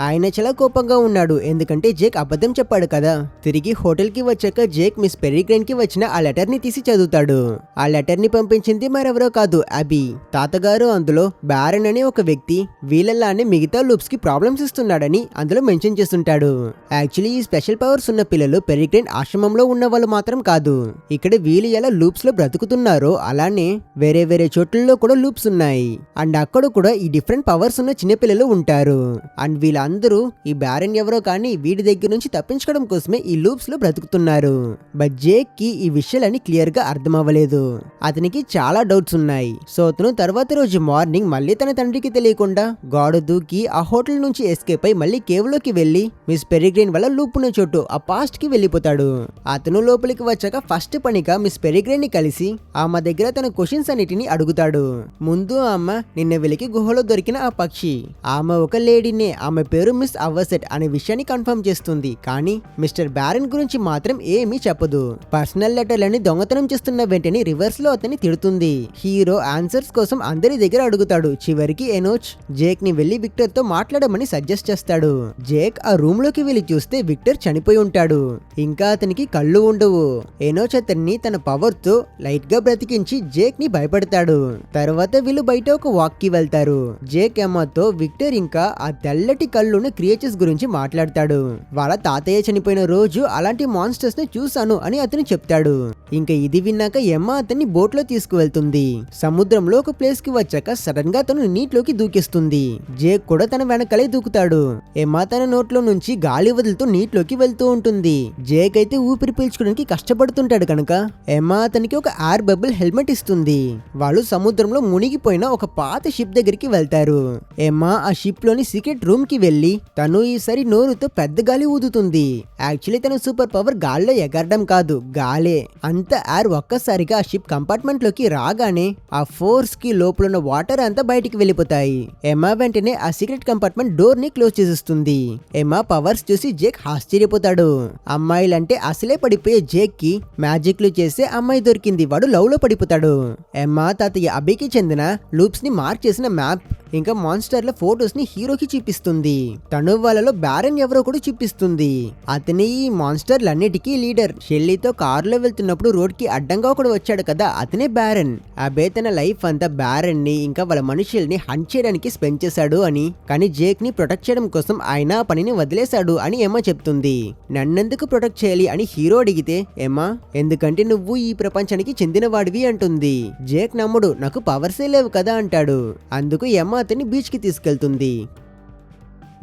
ఆయన చాలా కోపంగా ఉన్నాడు. ఎందుకంటే జేక్ అబద్ధం చెప్పాడు కదా. తిరిగి హోటల్ కి వచ్చాక జేక్ మిస్ పెరిగ్రైన్ కి వచ్చిన ఆ లెటర్ ని తీసి చదువుతాడు. ఆ లెటర్ ని పంపించింది మరెవరో కాదు, అబీ. తాతగారు అందులో బ్యారన్ అనే ఒక వ్యక్తి వీళ్ళలానే మిగతా లూప్స్ కి ప్రాబ్లమ్స్ ఇస్తున్నాడని అందులో మెన్షన్ చేస్తుంటాడు. యాక్చువల్లీ ఈ స్పెషల్ పవర్స్ ఉన్న పిల్లలు పెరిగ్రైన్ ఆశ్రమంలో ఉన్న వాళ్ళు మాత్రం కాదు. ఇక్కడ వీళ్ళు ఎలా లూప్స్ లో బ్రతుకుతున్నారో అలానే వేరే వేరే చోట్లలో కూడా లూప్స్ ఉన్నాయి. అండ్ అక్కడ కూడా ఈ డిఫరెంట్ పవర్స్ ఉన్న చిన్న పిల్లలు ఉంటారు. అండ్ వీళ్ళందరూ ఈ బ్యారన్ ఎవరో కానీ వీడి దగ్గర నుంచి తప్పించుకోవడం కోసమే ఈ లూప్స్ లో బ్రతుకుతున్నారు. బట్ జేక్ కి ఈ విషయాలని క్లియర్ గా అర్థం అవ్వలేదు. అతనికి చాలా డౌట్స్ ఉన్నాయి. సో అతను తర్వాత రోజు మార్నింగ్ మళ్ళీ తన తండ్రికి తెలియకుండా గోడ దూకి ఆ హోటల్ నుంచి ఎస్కేప్ అయి మళ్ళీ కేవ్ లోకి వెళ్లి మిస్ పెరిగ్రైన్ వల్ల లూప్ ఉన్న చోటు ఆ పాస్ట్ కి వెళ్ళిపోతాడు. అతను లోపలికి వచ్చాక ఫస్ట్ పనిగా మిస్ పెరిగ్రైన్ ని కలిసి ఆమె దగ్గర తన క్వశ్చన్స్ అన్నిటిని అడుగుతాడు. ముందు ఆమె నిన్న వెలికి గుహలో దొరికిన ఆ పక్షి, ఆమె ఒక లేడీనే, ఆమె పేరు మిస్ అవర్సెట్ అనే విషయాన్ని కన్ఫర్మ్ చేస్తుంది. కానీ మిస్టర్ బ్యారన్ గురించి మాత్రం ఏమీ చెప్పదు. పర్సనల్ లెటర్లని దొంగతనం చేస్తున్న వెంటనే రివర్స్ లో అతన్ని తిడుతుంది. హీరో ఆన్సర్స్ కోసం అందరి దగ్గర అడుగుతాడు. చివరికి ఎనోచ్ జేక్ ని వెళ్లి విక్టర్ తో మాట్లాడమని సజెస్ట్ చేస్తాడు. జేక్ ఆ రూమ్ లోకి వెళ్లి చూస్తే విక్టర్ చనిపోయి ఉంటాడు. ఇంకా అతనికి కళ్ళు ఉండవు. ఎనోచ్ అతన్ని తన పవర్ తో లైట్ గా బ్రతికించి జేక్ ని భయపడతాడు. తర్వాత వీళ్ళు బయట ఒక వాక్ కి వెళ్తారు. జేక్ ఎమ్మాతో విక్టర్ ఇంకా ఆ తెల్లటి కళ్ళున్న క్రియేచర్స్ గురించి మాట్లాడతాడు. వాళ్ళ తాతయ్య చనిపోయిన రోజు అలాంటి మాన్స్టర్స్ ని చూసాను అని అతను చెప్తాడు. ఇంకా ఇది విన్నాక ఎమ్మా అతన్ని బోట్ లో తీసుకువెళ్తుంది. సముద్రంలో ఒక ప్లేస్ కి వచ్చాక సడన్ గా తను నీటిలోకి దూకేస్తుంది. జేక్ కూడా తన వెనకలే దూకుతాడు. ఎమ్మా తన నోట్లో నుంచి గాలి వదులుతూ నీటిలోకి వెళ్తూ ఉంటుంది. జేక్ అయితే ఊపిరి పీల్చుకోవడానికి కష్టపడుతుంటాడు కనుక ఎమ్మా అతనికి ఒక ఎయిర్ బబుల్ హెల్మెట్ ఇస్తుంది. వాళ్ళు సముద్రంలో మునిగిపోయిన ఒక పాత షిప్ దగ్గరికి వెళ్తారు. ఎమ్మా ఆ షిప్ లోని సీక్రెట్ రూమ్ కి వెళ్లి తను ఈసారి నోరుతో పెద్ద గాలి ఊదుతుంది. యాక్చువల్లీ తన సూపర్ పవర్ గాల్లో ఎగరడం కాదు, గాలే. అంత ఎయిర్ ఒక్కసారిగా ఆ షిప్ కంపార్ట్మెంట్ లోకి రాగానే ఆ ఫోర్స్ కి లోపల ఉన్న వాటర్ అంతా బయటికి వెళ్ళిపోతాయి. ఎమ్మా వెంటనే ఆ సీక్రెట్ కంపార్ట్మెంట్ డోర్ ని క్లోజ్ చేసేస్తుంది. ఎమ్మా పవర్స్ చూసి జేక్ ఆశ్చర్యపోతాడు. అమ్మాయిలంటే అసలే పడిపోయే జేక్ కి మ్యాజిక్లు చేసే అమ్మాయి దొరికింది. వాడు లవ్ లో పడిపోతాడు. ఎమ్మా తాతయ్య అబీకి చెందిన లూప్స్ ని మార్క్ చేసిన మ్యాప్ ఇంకా మాన్స్టర్ల ఫోటోస్ ని హీరోకి చూపిస్తుంది. తను వాళ్ళలో బ్యారన్ ఎవరో కూడా చూపిస్తుంది. అతని ఈ మాన్స్టర్లన్నిటికీ లీడర్. షెల్లీతో కారులో వెళ్తున్నప్పుడు రోడ్ కి అడ్డంగా ఒకడు వచ్చాడు కదా, అతనే బ్యారన్. అబే తన లైఫ్ అంతా బ్యారన్ ని ఇంకా వాళ్ళ మనుషుల్ని హంట్ చేయడానికి స్పెండ్ చేశాడు అని, కానీ జేక్ ని ప్రొటెక్ట్ చేయడం కోసం ఆయన ఆ పనిని వదిలేశాడు అని ఎమ్మా చెప్తుంది. నన్నెందుకు ప్రొటెక్ట్ చేయాలి అని హీరో అడిగితే ఎమ్మా ఎందుకంటే నువ్వు ఈ ప్రపంచానికి చెందిన వాడివి అంటుంది. జేక్ నమ్ముడు, నాకు పవర్సే లేవు కదా అంటాడు. అందుకు ఎమ్మా అతన్ని బీచ్ కి తీసుకెళ్తుంది.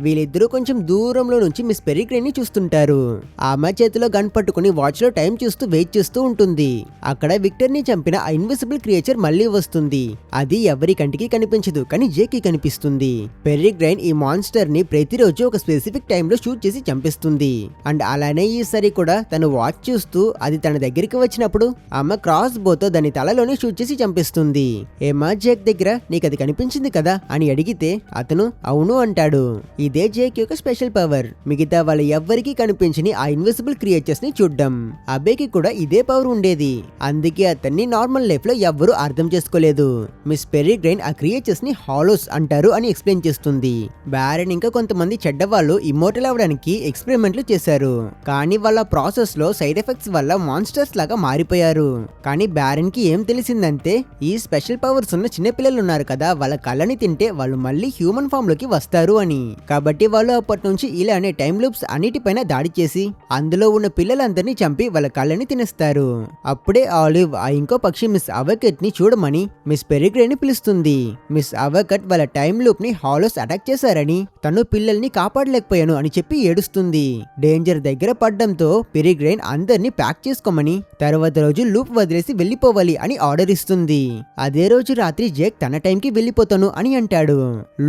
వీళ్ళిద్దరూ కొంచెం దూరంలో నుంచి మిస్ పెరిగ్రైన్ ని చూస్తుంటారు. ఆమె చేతిలో గన్ పట్టుకుని వాచ్ లో టైం చూస్తూ వెయిట్ చేస్తూ ఉంటుంది. అక్కడ విక్టర్ ని చంపిన ఆ ఇన్విజిబుల్ క్రియేచర్ మళ్ళీ వస్తుంది. అది ఎవరి కంటికి కనిపించదు, కానీ జేక్ కి కనిపిస్తుంది. పెరిగ్రైన్ ఈ మాన్స్టర్ ని ప్రతిరోజు ఒక స్పెసిఫిక్ టైం లో షూట్ చేసి చంపిస్తుంది. అండ్ అలానే ఈసారి కూడా తను వాచ్ చూస్తూ అది తన దగ్గరికి వచ్చినప్పుడు ఆమె క్రాస్ బోతో దాని తలలోనే షూట్ చేసి చంపిస్తుంది. ఏమా జేక్ దగ్గర నీకు అది కనిపించింది కదా అని అడిగితే అతను అవును అంటాడు. ఇదే జేక్ యొక్క స్పెషల్ పవర్. మిగతా వాళ్ళ ఎవ్వరికీ కనిపించని ఆ ఇన్విజిబుల్ క్రియేచర్స్ ని చూడ్డం. అబేకి కూడా ఇదే పవర్ ఉండేది. అందుకే అతన్ని నార్మల్ లైఫ్ లో ఎవ్వరూ అర్థం చేసుకోలేదు. మిస్ పెరిగ్రైన్ ఆ క్రియేచర్స్ ని హాలోస్ అంటారు అని ఎక్స్ప్లెయిన్ చేస్తుంది. బ్యారెన్ ఇంకా కొంతమంది చెడ్డవాళ్ళు ఇమ్మోర్టల్ అవడానికి ఎక్స్పెరిమెంట్లు చేశారు. కానీ వాళ్ళ ప్రాసెస్ లో సైడ్ ఎఫెక్ట్స్ వల్ల మాన్స్టర్స్ లాగా మారిపోయారు. కానీ బ్యారెన్ కి ఏం తెలిసిందంటే ఈ స్పెషల్ పవర్స్ ఉన్న చిన్నపిల్లలు ఉన్నారు కదా, వాళ్ళ కళ్ళని తింటే వాళ్ళు మళ్ళీ హ్యూమన్ ఫామ్ లోకి వస్తారు అని. కాబట్టి వాళ్ళు అప్పటి నుంచి ఇలానే టైం లూప్స్ అన్నిటిపైన దాడి చేసి అందులో ఉన్న పిల్లలందరినీ చంపి వాళ్ళ కళ్ళని తినేస్తారు. అప్పుడే ఆలివ్ ఆ ఇంకో పక్షి మిస్ అవకట్ ని చూడమని మిస్ పెరిగ్రైన్ ని పిలుస్తుంది. మిస్ అవకట్ వాళ్ళ టైం లూప్ ని హాలోస్ అటాక్ చేశారని, తను పిల్లల్ని కాపాడలేకపోయాను అని చెప్పి ఏడుస్తుంది. డేంజర్ దగ్గర పడ్డంతో పెరిగ్రైన్ అందరినీ ప్యాక్ చేసుకోమని, తర్వాత రోజు లూప్ వదిలేసి వెళ్లిపోవాలి అని ఆర్డర్ ఇస్తుంది. అదే రోజు రాత్రి జేక్ తన టైంకి వెళ్లిపోతాను అని అంటాడు.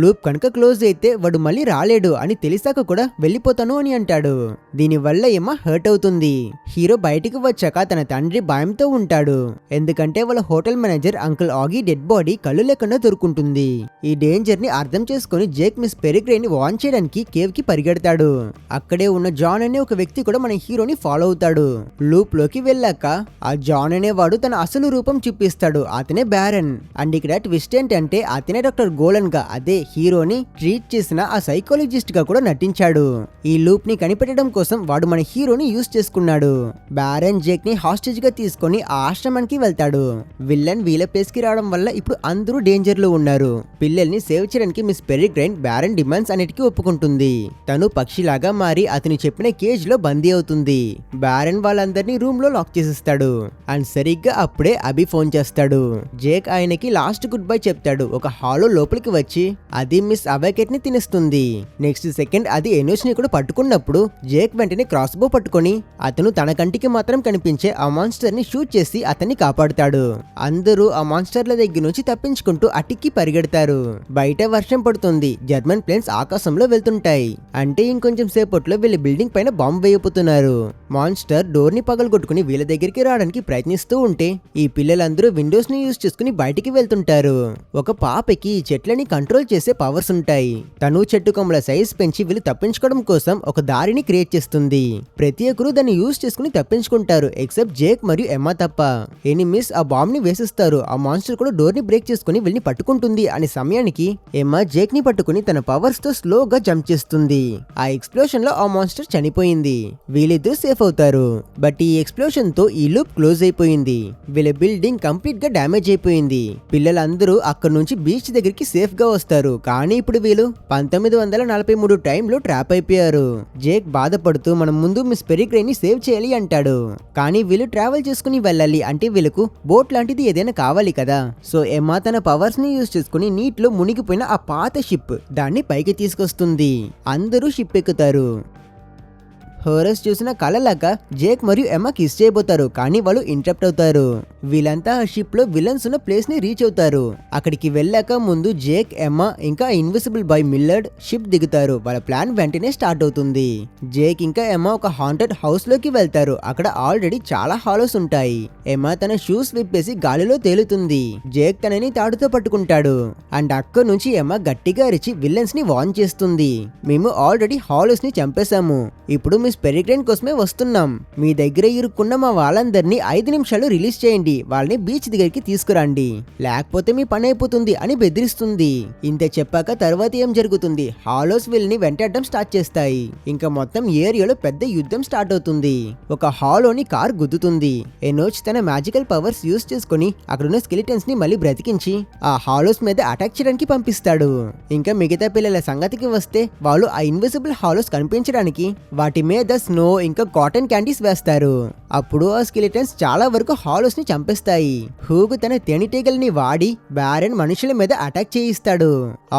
లూప్ కనుక క్లోజ్ అయితే వాడు మళ్ళీ రాలేడు అని తెలిసాక కూడా వెళ్లిపోతాను అని అంటాడు. దీనివల్ల ఏమో హర్ట్ అవుతుంది. హీరో బయటికి వచ్చాక తన తండ్రి భయంతో ఉంటాడు. ఎందుకంటే వాళ్ళ హోటల్ మేనేజర్ అంకుల్ ఆగి డెడ్ బాడీ కళ్ళు లేకుండా దొరుకుంటుంది. ఈ డేంజర్ ని అర్థం చేసుకుని జేక్ మిస్ పెరిగ్రైన్ ని వార్న్ చేయడానికి కేవ్ కి పరిగెడతాడు. అక్కడే ఉన్న జాన్ అనే ఒక వ్యక్తి కూడా మన హీరోని ఫాలో అవుతాడు. లూప్ లోకి వెళ్ళాక ఆ జాన్ అనేవాడు తన అసలు రూపం చూపిస్తాడు. అతనే బ్యారన్. అండ్ ఇక్కడ ట్విస్ట్ ఏంటంటే అతనే డాక్టర్ గోలన్ గా, అదే హీరోని ట్రీట్ చేసిన ఆ సైకాలజిస్ట్ గా కూడా నటించాడు. ఈ లూప్ ని కనిపెట్టడం కోసం వాడు మన హీరోని యూజ్ చేసుకున్నాడు. బ్యారన్ జేక్ ని హాస్టేజ్ గా తీసుకొని ఆ ఆశ్రమానికి వెళ్తాడు. విల్లన్ వీళ్ళ ప్లేస్ కి రావడం వల్ల ఇప్పుడు అందరూ డేంజర్ లో ఉన్నారు. పిల్లల్ని సేవ్ చేయడానికి మిస్ పెరిగ్రైన్ బ్యారన్ డిమాండ్స్ అన్నిటికీ ఒప్పుకుంటుంది. తను పక్షిలాగా మారి అతను చెప్పిన కేజ్ లో బందీ అవుతుంది. బ్యారన్ వాళ్ళందరినీ రూమ్ లో లాక్ చేసేస్తాడు. అండ్ సరిగ్గా అప్పుడే అభి ఫోన్ చేస్తాడు. జేక్ ఆయనకి లాస్ట్ గుడ్ బై చెప్తాడు. ఒక హాలో లోపలికి వచ్చి అది మిస్ అవకెట్ ని తినేస్తుంది. నెక్స్ట్ సెకండ్ అది ఎనోస్ ని కూడా పట్టుకున్నప్పుడు జేక్ వెంటనే క్రాస్ బో పట్టుకొని అతను తన కంటికి మాత్రం కనిపించే ఆ మాన్స్టర్ ని షూట్ చేసి అతన్ని కాపాడుతాడు. అందరూ ఆ మాన్స్టర్ల దగ్గర నుంచి తప్పించుకుంటూ అటిక్కి పరిగెడతారు. బయట వర్షం పడుతుంది. జర్మన్ ప్లేన్స్ ఆకాశంలో వెళ్తుంటాయి. అంటే ఇంకొంచెం సేపట్లో వీళ్ళ బిల్డింగ్ పైన బాంబు వేయబోతున్నారు. మాన్స్టర్ డోర్ ని పగలగొట్టుకుని వీళ్ళ దగ్గరికి రావడానికి ప్రయత్నిస్తూ ఉంటే ఈ పిల్లలందరూ విండోస్ ని యూజ్ చేసుకుని బయటికి వెళ్తుంటారు. ఒక పాపకి ఈ చెట్లని కంట్రోల్ చేసే పవర్స్ ఉంటాయి. తను చెట్టు కొమ్మల సైజ్ పెంచి వీళ్ళు తప్పించుకోవడం కోసం ఒక దారిని క్రియేట్ చేస్తుంది. ప్రతి ఒక్కరూ దాన్ని యూజ్ చేసుకుని తప్పించుకుంటారు ఎక్సెప్ట్ జేక్ మరియు ఎమ్మా తప్ప. ఎనిమిస్ ఆ బాంబ్ ని వేసిస్తారు. ఆ మాన్స్టర్ కూడా డోర్ ని బ్రేక్ చేసుకుని వీళ్ళని పట్టుకుంటుంది. అనే సమయానికి ఎమ్మా జేక్ ని పట్టుకుని తన పవర్స్ తో స్లోగా జంప్ చేస్తుంది. ఆ ఎక్స్ప్లోషన్ లో ఆ మాన్స్టర్ చనిపోయింది. వీళ్ళిద్దరూ సేఫ్ అవుతారు. బట్ ఈ ఎక్స్ప్లోషన్ తో ఈ లూప్ క్లోజ్ అయిపోయింది. వీళ్ళ బిల్డింగ్ కంప్లీట్ గా డ్యామేజ్ అయిపోయింది. పిల్లలందరూ అక్కడ నుంచి బీచ్ దగ్గరికి సేఫ్ గా వస్తారు. కానీ ఇప్పుడు వీళ్ళు 1943 టైంలో ట్రాప్ అయిపోయారు. జేక్ బాధపడుతూ మనం ముందు మిస్ పెరిగ్రైన్ ని సేవ్ చేయాలి అంటాడు. కానీ వీళ్ళు ట్రావెల్ చేసుకుని వెళ్ళాలి అంటే వీళ్ళకు బోట్ లాంటిది ఏదైనా కావాలి కదా. సో ఎమ్మా తన పవర్స్ ని యూజ్ చేసుకుని నీటిలో మునిగిపోయిన ఆ పాత షిప్ దాన్ని పైకి తీసుకొస్తుంది. అందరూ షిప్ ఎక్కుతారు. హోరస్ చూసిన కళలాగా జేక్ మరియు ఎమ్మా కిస్ చేయబోతారు. కానీ వాళ్ళు ఇంటరప్ట్ అవుతారు. వీళ్ళంతా ఆ షిప్ లో విలన్స్ ఉన్న ప్లేస్ ని రీచ్ అవుతారు. అక్కడికి వెళ్ళాక ముందు జేక్, ఎమ్మా ఇంకా ఇన్విజిబుల్ బాయ్ మిల్లర్డ్ షిప్ దిగుతారు. వాళ్ళ ప్లాన్ వెంటనే స్టార్ట్ అవుతుంది. జేక్ ఇంకా ఎమ్మా ఒక హాంటెడ్ హౌస్ లోకి వెళ్తారు. అక్కడ ఆల్రెడీ చాలా హాలోస్ ఉంటాయి. ఎమ్మా తన షూస్ విప్పేసి గాలిలో తేలుతుంది. జేక్ తనని తాడుతో పట్టుకుంటాడు. అండ్ అక్కడ నుంచి ఎమ్మా గట్టిగా అరిచి విలన్స్ ని వార్న్ చేస్తుంది. మేము ఆల్రెడీ హాలోస్ ని చంపేశాము. ఇప్పుడు మిస్ పెరిగ్రైన్ కోసమే వస్తున్నాం. మీ దగ్గర ఇరుక్కున్న మా వాళ్ళందరినీ 5 నిమిషాలు రిలీజ్ చేయండి. వాళ్ళని బీచ్ దగ్గరికి తీసుకురండి, లేకపోతే మీ పని అయిపోతుంది అని బెదిరిస్తుంది. ఇంత చెప్పాక తర్వాత ఏం జరుగుతుంది? హాలోస్ వీళ్ళని వెంటాడడం స్టార్ట్ చేస్తాయి. ఇంకా మొత్తం ఏరియాలో పెద్ద యుద్ధం స్టార్ట్ అవుతుంది. ఒక హాలోని కార్ గుద్దుతుంది. ఎనోచ్ తన మ్యాజికల్ పవర్స్ యూజ్ చేసుకుని అక్కడున్న స్కెలిటన్స్ ని మళ్ళీ బ్రతికించి ఆ హాలోస్ మీద అటాక్ చేయడానికి పంపిస్తాడు. ఇంకా మిగతా పిల్లల సంగతికి వస్తే వాళ్ళు ఆ ఇన్విజిబుల్ హాలోస్ కనిపించడానికి వాటి మీద స్నో ఇంకా కాటన్ క్యాండీస్ వేస్తారు. అప్పుడు ఆ స్కెలిటన్స్ చాలా వరకు హాలోస్ ని చంపేస్తాయి. హూగ్ తన తేనెటీగల్ని వాడి బ్యారన్ మనుషుల మీద అటాక్ చేయిస్తాడు.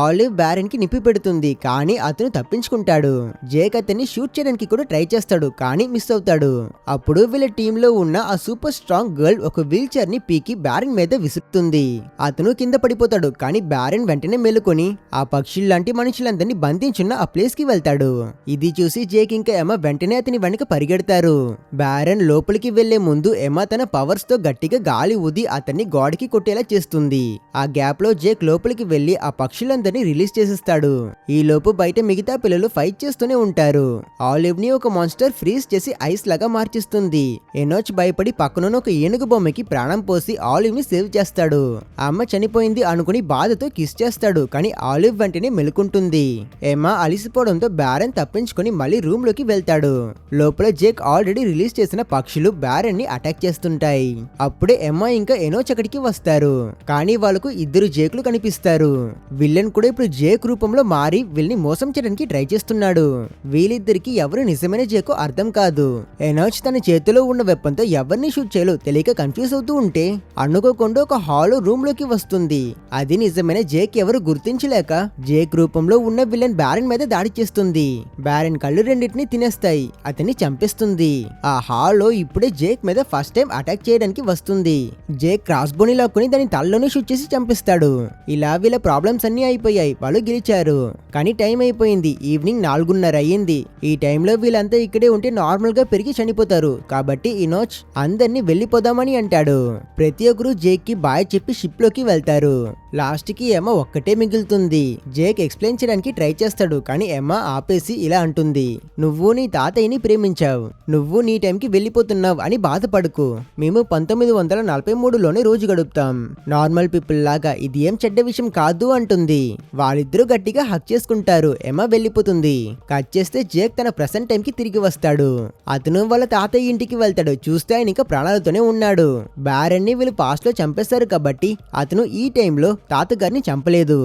ఆలివ్ బ్యారన్ కి నిప్పి పెడుతుంది. కానీ అతను తప్పించుకుంటాడు. జేక్ అతన్ని షూట్ చేయడానికి కూడా ట్రై చేస్తాడు. కానీ మిస్ అవుతాడు. అప్పుడు వీళ్ళ టీమ్ లో ఉన్న ఆ సూపర్ స్ట్రాంగ్ గర్ల్ ఒక వీల్ చైర్ ని పీకి బ్యారన్ మీద విసురుతుంది. అతను కింద పడిపోతాడు. కానీ బ్యారన్ వెంటనే మేలుకొని ఆ పక్షుల్లాంటి మనుషులందరినీ బంధించున్న ఆ ప్లేస్ కి వెళ్తాడు. ఇది చూసి జేక్ ఇంకా ఎమ్మా వెంటనే అతని వెనుక పరిగెడతారు. బ్యారన్ లోపలికి వెళ్లే ముందు ఎమ్మా తన పవర్స్ తో గట్టిగా గట్టిగా గాలి ఊది అతన్ని గోడకి కొట్టేలా చేస్తుంది. ఆ గ్యాప్ లో జేక్ లోపలికి వెళ్లి ఆ పక్షులందరినీ రిలీజ్ చేసేస్తాడు. ఈ లోపు బయట మిగతా పిల్లలు ఫైట్ చేస్తూనే ఉంటారు. ఆలివ్ ని ఒక మాన్స్టర్ ఫ్రీజ్ చేసి ఐస్ లాగా మార్చిస్తుంది. ఎనోచ్ భయపడి పక్కనున్న ఒక ఏనుగు బొమ్మకి ప్రాణం పోసి ఆలివ్ ని సేవ్ చేస్తాడు. ఆ అమ్మ చనిపోయింది అనుకుని బాధతో కిస్ చేస్తాడు. కానీ ఆలివ్ వెంటనే మెలుకుంటుంది. ఎమ్మా అలిసిపోవడంతో బ్యారన్ తప్పించుకొని మళ్ళీ రూమ్ లోకి వెళ్తాడు. లోపల జేక్ ఆల్రెడీ రిలీజ్ చేసిన పక్షులు బ్యారన్ ని అటాక్ చేస్తుంటాయి. అప్పుడే ఎమ్మా ఇంకా ఎనోచ్ అక్కడికి వస్తారు. కానీ వాళ్ళకు ఇద్దరు జేక్లు కనిపిస్తారు. విల్లన్ కూడా ఇప్పుడు జేక్ రూపంలో మారి వీళ్ళని మోసం చేయడానికి ట్రై చేస్తున్నాడు. వీళ్ళిద్దరికి ఎవరు నిజమైన జేకో అర్థం కాదు. ఎనోచ్ తన చేతిలో ఉన్న వెపన్ తో ఎవరిని షూట్ చేయాలో తెలియక కన్ఫ్యూజ్ అవుతూ ఉంటే అనుకోకుండా ఒక హాలో రూమ్ లోకి వస్తుంది. అది నిజమైన జేక్ ఎవరు గుర్తించలేక జేక్ రూపంలో ఉన్న విల్లన్ బ్యారన్ మీద దాడి చేస్తుంది. బ్యారన్ కళ్ళు రెండింటిని తినేస్తాయి. అతన్ని చంపేస్తుంది. ఆ హాల్లో ఇప్పుడే జేక్ మీద ఫస్ట్ టైం అటాక్ చేయడానికి వస్తుంది. జేక్ క్రాస్ బోని లాక్కుని దాని తలలోనే షూట్ చేసి చంపిస్తాడు. ఇలా వీళ్ళ ప్రాబ్లమ్స్ అన్ని అయిపోయాయి. వాళ్ళు గెలిచారు. కానీ టైం అయిపోయింది. ఈవినింగ్ 4:30 అయ్యింది. ఈ టైంలో వీళ్ళంతా ఇక్కడే ఉంటే నార్మల్ గా పెరిగి చనిపోతారు. కాబట్టి ఇనోచ్ అందరినీ వెళ్ళిపోదామని అంటాడు. ప్రతి ఒక్కరు జేక్ కి బాయ్ చెప్పి షిప్ లోకి వెళ్తారు. లాస్ట్ కి ఎమ్మా ఒక్కటే మిగులుతుంది. జేక్ ఎక్స్ప్లెయిన్ చేయడానికి ట్రై చేస్తాడు. కానీ ఎమ్మా ఆపేసి ఇలా అంటుంది, నువ్వు నీ తాతయ్యని ప్రేమించావు. నువ్వు నీ టైంకి వెళ్ళిపోతున్నావు అని బాధపడుకు. మేము 1943లోనే రోజు గడుపుతాం. నార్మల్ పీపుల్ లాగా ఇది ఏం చెడ్డ విషయం కాదు అంటుంది. వాళ్ళిద్దరూ గట్టిగా హక్ చేసుకుంటారు. ఎమ్మా వెళ్ళిపోతుంది. కట్ చేస్తే జేక్ తన ప్రెసెంట్ టైం కి తిరిగి వస్తాడు. అతను వాళ్ళ తాతయ్య ఇంటికి వెళ్తాడు. చూస్తే ఆయన ఇంకా ప్రాణాలతోనే ఉన్నాడు. బ్యారన్ ని వీళ్ళు పాస్ట్ లో చంపేస్తారు కాబట్టి అతను ఈ టైంలో తాతగారిని చంపలేదు.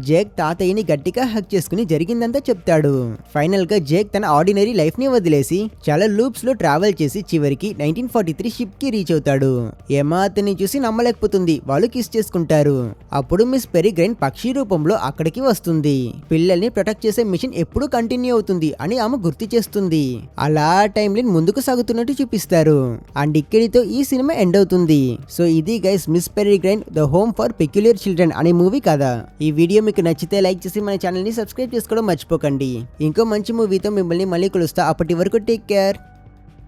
జేక్ తాతయ్యని గట్టిగా హక్ చేసుకుని జరిగిందంతా చెప్తాడు. ఫైనల్ గా జేక్ తన ఆర్డినరీ లైఫ్ ని వదిలేసి చాలా లూప్స్ లో ట్రావెల్ చేసి చివరికి 1943 షిప్ కి రీచ్ అవుతాడు. ఎమ్మా అతన్ని చూసి నమ్మలేకపోతుంది. వాళ్ళు కిస్ చేసుకుంటారు. అప్పుడు మిస్ పెరిగ్రైన్ పక్షి రూపంలో అక్కడికి వస్తుంది. పిల్లల్ని ప్రొటెక్ట్ చేసే మిషన్ ఎప్పుడూ కంటిన్యూ అవుతుంది అని ఆమె గుర్తు చేస్తుంది. అలా టైం లైన్ ముందుకు సాగుతున్నట్టు చూపిస్తారు. అండ్ ఇక్కడితో ఈ సినిమా ఎండ్ అవుతుంది. సో ఇది guys Miss Peregrine the Home for Peculiar Children అనే మూవీ కదా. ఈ వీడియో మీకు నచ్చితే లైక్ చేసి మన ఛానల్ ని సబ్స్క్రైబ్ చేసుకోవడం మర్చిపోకండి. ఇంకో మంచి మూవీతో మిమ్మల్ని మళ్ళీ కలుస్తా. అప్పటి వరకు టేక్ కేర్.